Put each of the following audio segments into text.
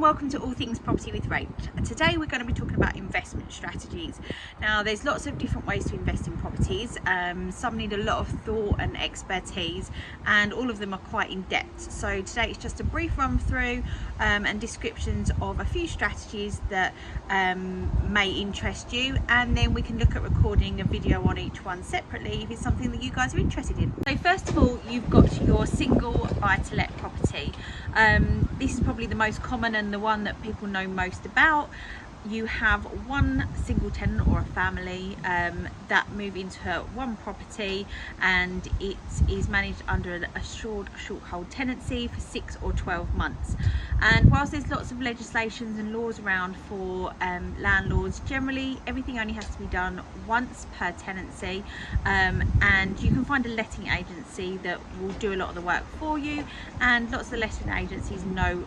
welcome to All Things Property with Rach. And today we're going to be talking about investment strategies. Now there's lots of different ways to invest in properties. Some need a lot of thought and expertise, and all of them are quite in depth. So today it's just a brief run through and descriptions of a few strategies that may interest you, and then we can look at recording a video on each one separately if it's something that you guys are interested in. So first of all, you've got your single buy-to-let property. This is probably the most common and the one that people know most about. You have one single tenant or a family that move into one property, and it is managed under an assured short hold tenancy for 6 or 12 months. And whilst there's lots of legislations and laws around for landlords, generally everything only has to be done once per tenancy, and you can find a letting agency that will do a lot of the work for you, and lots of the letting agencies know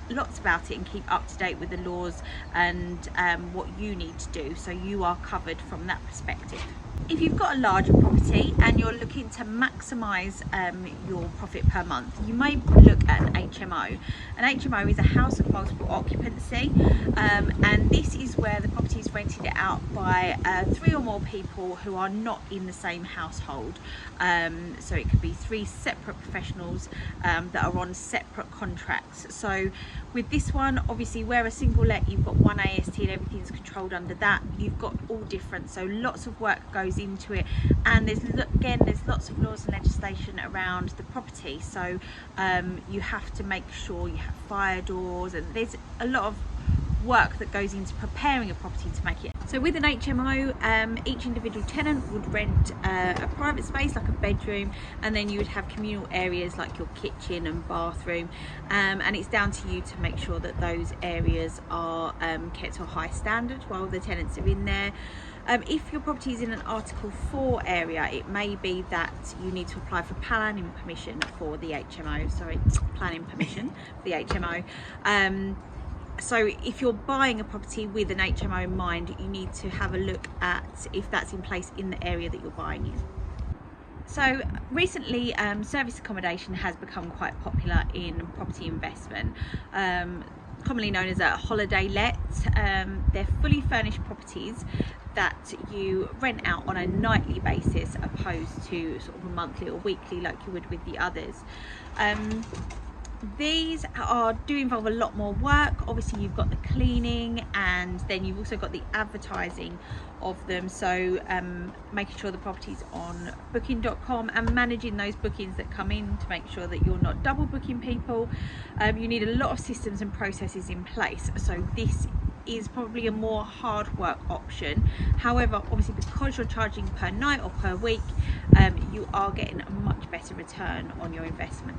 lots about it and keep up to date with the laws and what you need to do, so you are covered from that perspective. If you've got a larger property and you're looking to maximise your profit per month, you may look at an HMO. An HMO is a house of multiple occupancy, and this is where the property is rented out by 3 or more people who are not in the same household. So it could be 3 separate professionals that are on separate contracts. So with this one, obviously where a single let, you've got one AST and everything's controlled under that. You've got all different, so lots of work goes into it, and there's lots of laws and legislation around the property, so you have to make sure you have fire doors, and there's a lot of work that goes into preparing a property to make it. So with an HMO, each individual tenant would rent a private space like a bedroom, and then you would have communal areas like your kitchen and bathroom, and it's down to you to make sure that those areas are kept to a high standard while the tenants are in there. If your property is in an Article 4 area, it may be that you need to apply for planning permission for the HMO. Planning permission for the HMO. So if you're buying a property with an HMO in mind, you need to have a look at if that's in place in the area that you're buying in. So recently, service accommodation has become quite popular in property investment. Commonly known as a holiday let. They're fully furnished properties that you rent out on a nightly basis, opposed to sort of a monthly or weekly like you would with the others. These do involve a lot more work. Obviously you've got the cleaning, and then you've also got the advertising of them, so making sure the property's on booking.com and managing those bookings that come in to make sure that you're not double booking people. You need a lot of systems and processes in place, so this is probably a more hard work option. However, obviously because you're charging per night or per week, you are getting a much better return on your investment.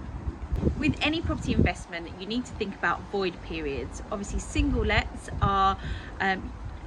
With any property investment, you need to think about void periods. Obviously single lets are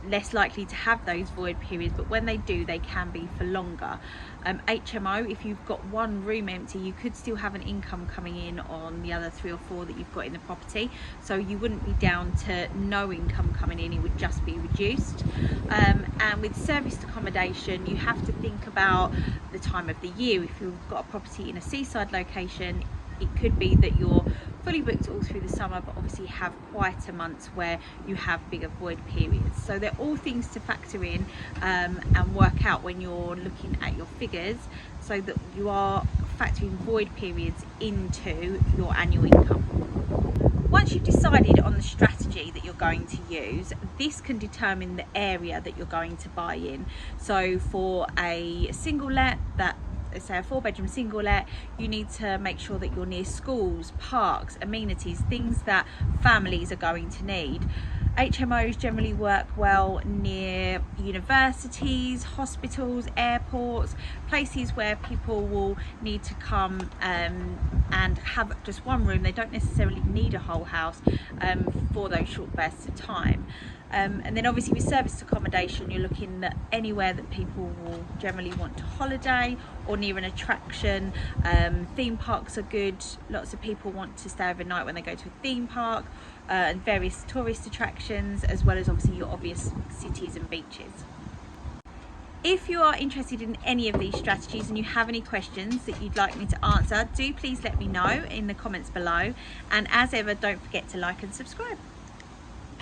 less likely to have those void periods, but when they do, they can be for longer. HMO, if you've got one room empty, you could still have an income coming in on the other 3 or 4 that you've got in the property, so you wouldn't be down to no income coming in, it would just be reduced. And with serviced accommodation, you have to think about the time of the year. If you've got a property in a seaside location, it could be that you're fully booked all through the summer, but obviously have quieter months where you have bigger void periods. So they're all things to factor in and work out when you're looking at your figures, so that you are factoring void periods into your annual income. Once you've decided on the strategy that you're going to use, this can determine the area that you're going to buy in. So for a single let, say a 4-bedroom single let, you need to make sure that you're near schools, parks, amenities, things that families are going to need. HMOs generally work well near universities, hospitals, airports, places where people will need to come and have just one room. They don't necessarily need a whole house for those short bursts of time. And then obviously with serviced accommodation, you're looking at anywhere that people will generally want to holiday, or near an attraction. Theme parks are good. Lots of people want to stay overnight when they go to a theme park, and various tourist attractions, as well as obviously your obvious cities and beaches. If you are interested in any of these strategies and you have any questions that you'd like me to answer, do please let me know in the comments below, and as ever, don't forget to like and subscribe.